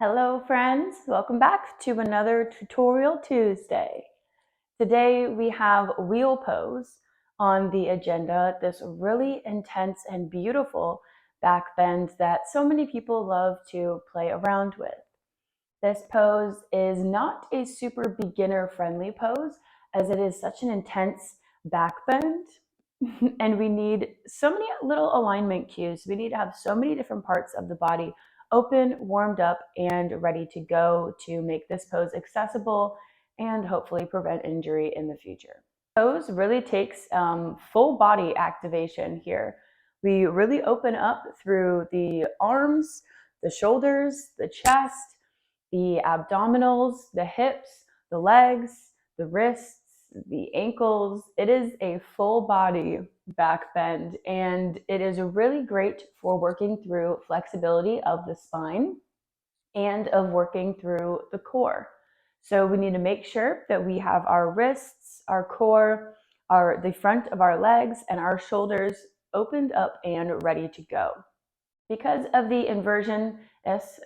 Hello friends, welcome back to another Tutorial Tuesday. Today we have wheel pose on the agenda, this really intense and beautiful back bend that so many people love to play around with. This pose is not a super beginner friendly pose as it is such an intense back bend and we need so many little alignment cues. We need to have so many different parts of the body open, warmed up, and ready to go to make this pose accessible and hopefully prevent injury in the future. Pose really takes full body activation here. We really open up through the arms, the shoulders, the chest, the abdominals, the hips, the legs, the wrists, the ankles. It is a full body back bend, and it is really great for working through flexibility of the spine and of working through the core. So we need to make sure that we have our wrists, our core, the front of our legs, and our shoulders opened up and ready to go. Because of the inversion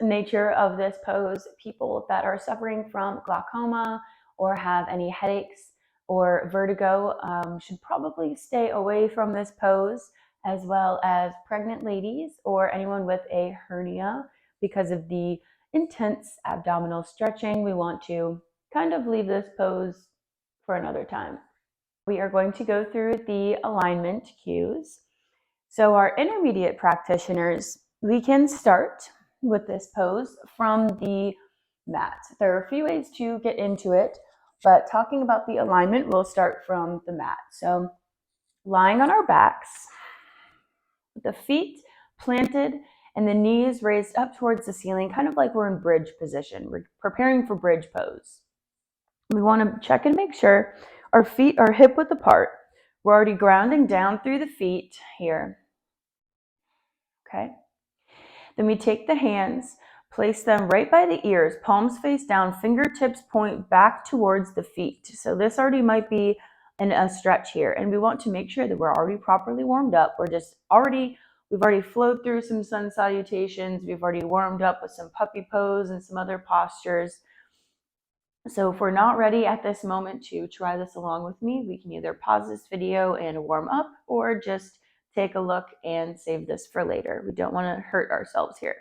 nature of this pose, people that are suffering from glaucoma or have any headaches or vertigo should probably stay away from this pose, as well as pregnant ladies or anyone with a hernia because of the intense abdominal stretching. We want to kind of leave this pose for another time. We are going to go through the alignment cues. So our intermediate practitioners, we can start with this pose from the mat. There are a few ways to get into it, but talking about the alignment, we'll start from the mat. So lying on our backs, the feet planted and the knees raised up towards the ceiling, kind of like we're in bridge position. We're preparing for bridge pose. We want to check and make sure our feet are hip width apart. We're already grounding down through the feet here. Okay. Then we take the hands, place them right by the ears, palms face down, fingertips point back towards the feet. So this already might be a stretch here. And we want to make sure that we're already properly warmed up. We've already flowed through some sun salutations. We've already warmed up with some puppy pose and some other postures. So if we're not ready at this moment to try this along with me, we can either pause this video and warm up or just take a look and save this for later. We don't want to hurt ourselves here.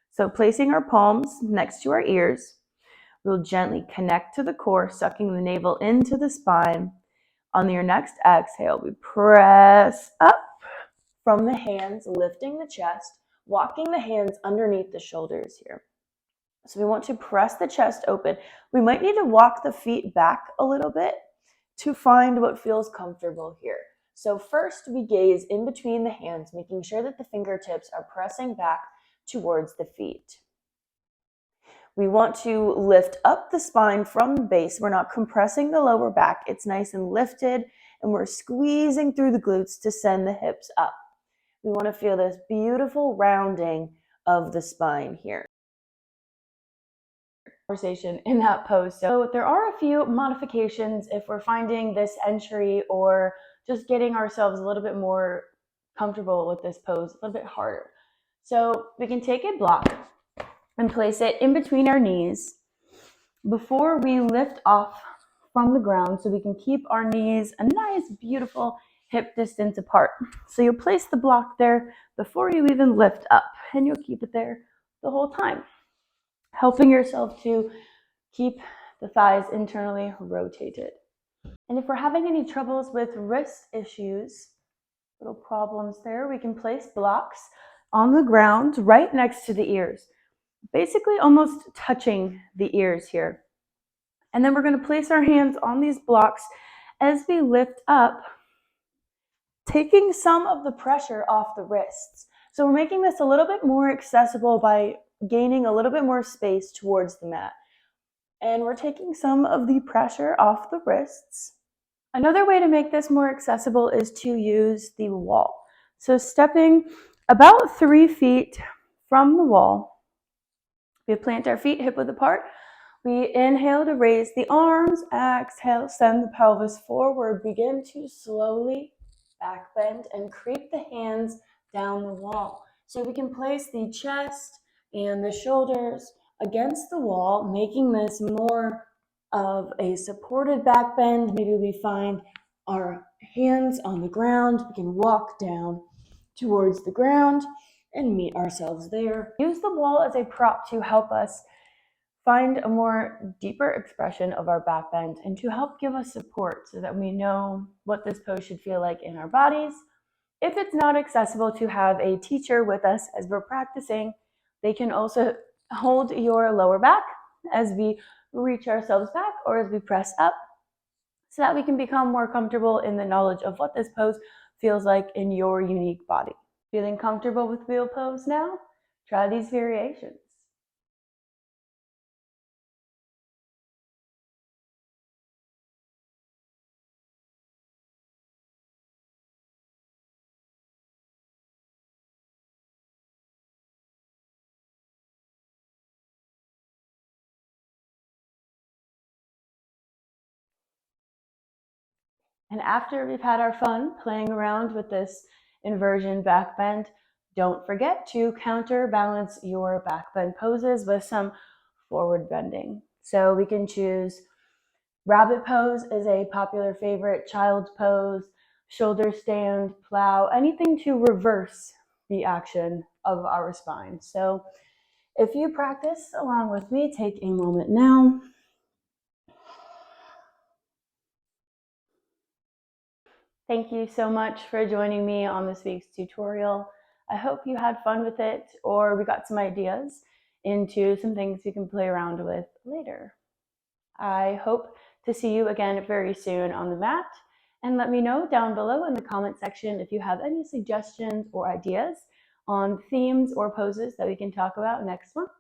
So placing our palms next to our ears, we'll gently connect to the core, sucking the navel into the spine. On your next exhale, we press up from the hands, lifting the chest, walking the hands underneath the shoulders here. So we want to press the chest open. We might need to walk the feet back a little bit to find what feels comfortable here. So first we gaze in between the hands, making sure that the fingertips are pressing back towards the feet. We want to lift up the spine from the base. We're not compressing the lower back. It's nice and lifted, and we're squeezing through the glutes to send the hips up. We want to feel this beautiful rounding of the spine here. Conversation in that pose. So there are a few modifications if we're finding this entry or just getting ourselves a little bit more comfortable with this pose, a little bit harder. So we can take a block and place it in between our knees before we lift off from the ground so we can keep our knees a nice, beautiful hip distance apart. So you'll place the block there before you even lift up, and you'll keep it there the whole time, helping yourself to keep the thighs internally rotated. And if we're having any troubles with wrist issues, little problems there, we can place blocks on the ground right next to the ears, basically almost touching the ears here. And then we're going to place our hands on these blocks as we lift up, taking some of the pressure off the wrists. So we're making this a little bit more accessible by gaining a little bit more space towards the mat. And we're taking some of the pressure off the wrists. Another way to make this more accessible is to use the wall. So stepping about 3 feet from the wall, we plant our feet hip width apart. We inhale to raise the arms, exhale, send the pelvis forward. Begin to slowly back bend and creep the hands down the wall. So we can place the chest and the shoulders against the wall, making this more of a supported back bend. Maybe we find our hands on the ground. We can walk down towards the ground and meet ourselves there. Use the wall as a prop to help us find a more deeper expression of our back bend and to help give us support so that we know what this pose should feel like in our bodies. If it's not accessible to have a teacher with us as we're practicing, they can also hold your lower back as we reach ourselves back or as we press up so that we can become more comfortable in the knowledge of what this pose feels like in your unique body. Feeling comfortable with wheel pose now? Try these variations. And after we've had our fun playing around with this inversion back bend, don't forget to counterbalance your back bend poses with some forward bending. So we can choose rabbit pose is a popular favorite, child's pose, shoulder stand, plow, anything to reverse the action of our spine. So if you practice along with me, take a moment now. Thank you so much for joining me on this week's tutorial. I hope you had fun with it, or we got some ideas into some things you can play around with later. I hope to see you again very soon on the mat, and let me know down below in the comment section if you have any suggestions or ideas on themes or poses that we can talk about next month.